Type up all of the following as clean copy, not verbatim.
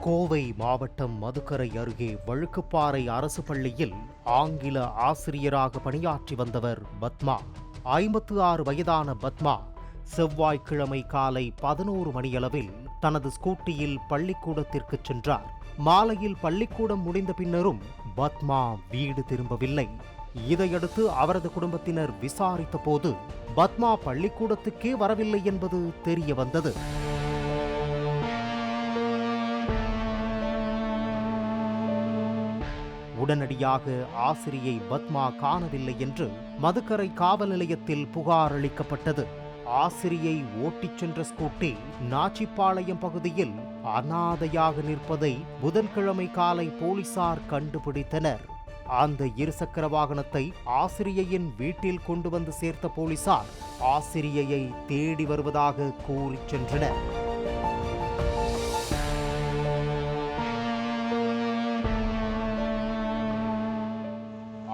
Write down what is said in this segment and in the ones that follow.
கோவை மாவட்டம் மதுக்கரை அருகே வழுக்குப்பாறை அரசு பள்ளியில் ஆங்கில ஆசிரியராக பணியாற்றி வந்தவர் பத்மா. 56 வயதான பத்மா செவ்வாய்க்கிழமை காலை 11 மணியளவில் தனது ஸ்கூட்டியில் பள்ளிக்கூடத்திற்கு சென்றார். மாலையில் பள்ளிக்கூடம் முடிந்த பின்னரும் பத்மா வீடு திரும்பவில்லை. இதையடுத்து அவரது குடும்பத்தினர் விசாரித்த போது பத்மா பள்ளிக்கூடத்துக்கே வரவில்லை என்பது தெரிய வந்தது. உடனடியாக ஆசிரியை பத்மா காணவில்லை என்று மதுக்கரை காவல் நிலையத்தில் புகார் அளிக்கப்பட்டது. ஆசிரியை ஓட்டிச் சென்ற ஸ்கூட்டி நாச்சிப்பாளையம் பகுதியில் அனாதையாக நிற்பதை புதன்கிழமை காலை போலீசார் கண்டுபிடித்தனர். அந்த இருசக்கர வாகனத்தை ஆசிரியையின் வீட்டில் கொண்டு வந்து சேர்த்த போலீசார் ஆசிரியையை தேடி வருவதாக கூறிச் சென்றனர்.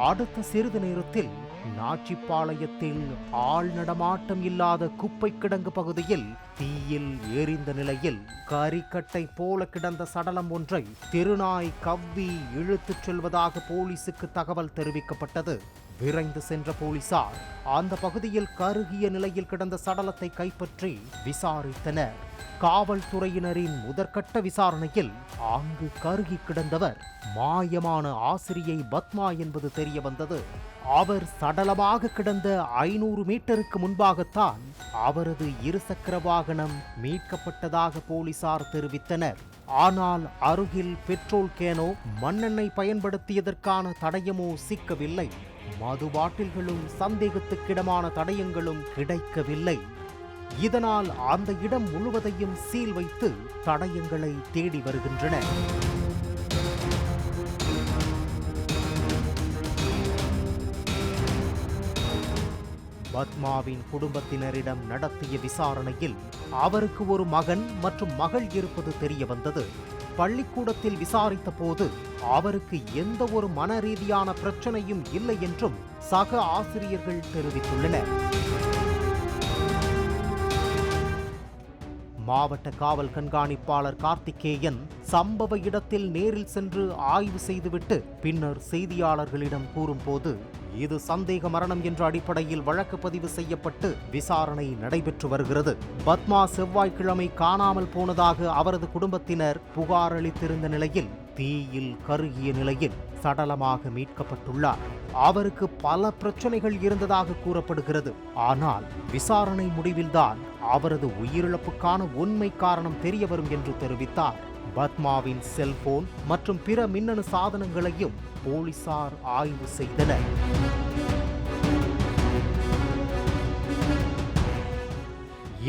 அடுத்த சிறிது நேரத்தில் நாச்சிப்பாளையத்தில் ஆள் நடமாட்டம் இல்லாத குப்பை கிடங்கு பகுதியில் தீயில் எரிந்த நிலையில் கரிக்கட்டை போல கிடந்த சடலம் ஒன்றை திருநாய் கவ்வி இழுத்துச் செல்வதாக போலீசுக்கு தகவல் தெரிவிக்கப்பட்டது. விரைந்து சென்ற போலீசார் அந்த பகுதியில் கருகிய நிலையில் கிடந்த சடலத்தை கைப்பற்றி விசாரித்தனர். காவல்துறையினரின் முதற்கட்ட விசாரணையில் அங்கு கருகி கிடந்தவர் மாயமான ஆசிரியை பத்மா என்பது தெரிய வந்தது. அவர் சடலமாக கிடந்த 500 மீட்டருக்கு முன்பாகத்தான் அவரது இருசக்கர வாகனம் மீட்கப்பட்டதாக போலீசார் தெரிவித்தனர். ஆனால் அருகில் பெட்ரோல் கேனோ மண்ணெண்ணெய் பயன்படுத்தியதற்கான தடயமோ சிக்கவில்லை. மது பாட்டில்களும் சந்தேகத்துக்கிடமான தடயங்களும் கிடைக்கவில்லை. இதனால் அந்த இடம் முழுவதையும் சீல் வைத்து தடயங்களை தேடி வருகின்றனர். பத்மாவின் குடும்பத்தினரிடம் நடத்திய விசாரணையில் அவருக்கு ஒரு மகன் மற்றும் மகள் இருப்பது தெரிய வந்தது. பள்ளிக்கூடத்தில் விசாரித்த போது அவருக்கு எந்த ஒரு மன ரீதியான பிரச்சனையும் இல்லை என்றும் சக ஆசிரியர்கள் தெரிவித்துள்ளனர். மாவட்ட காவல் கண்காணிப்பாளர் கார்த்திகேயன் சம்பவ இடத்தில் நேரில் சென்று ஆய்வு செய்துவிட்டு பின்னர் செய்தியாளர்களிடம் கூறும்போது, இது சந்தேக மரணம் என்ற அடிப்படையில் வழக்கு பதிவு செய்யப்பட்டு விசாரணை நடைபெற்று வருகிறது. பத்மா செவ்வாய்க்கிழமை காணாமல் போனதாக அவரது குடும்பத்தினர் புகார் அளித்திருந்த நிலையில் தீயில் கருகிய நிலையில் சடலமாக மீட்கப்பட்டுள்ளார். அவருக்கு பல பிரச்சனைகள் இருந்ததாக கூறப்படுகிறது. ஆனால் விசாரணை முடிவில்தான் அவரது உயிரிழப்புக்கான உண்மை காரணம் தெரியவரும் என்று தெரிவித்தார். பத்மாவின் செல்போன் மற்றும் பிற மின்னணு சாதனங்களையும் போலீசார் ஆய்வு செய்தனர்.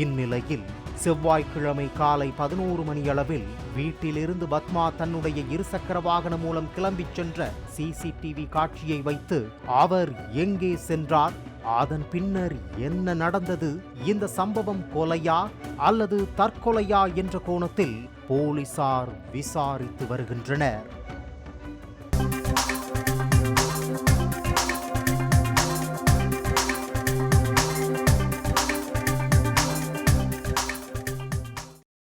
இந்நிலையில் செவ்வாய்க்கிழமை காலை 11 மணியளவில் வீட்டிலிருந்து பத்மா தன்னுடைய இருசக்கர வாகனம் மூலம் கிளம்பிச் சென்ற சிசிடிவி காட்சியை வைத்து அவர் எங்கே சென்றார், அதன் பின்னர் என்ன நடந்தது, இந்த சம்பவம் கொலையா அல்லது தற்கொலையா என்ற கோணத்தில் போலீசார் விசாரித்து வருகின்றனர்.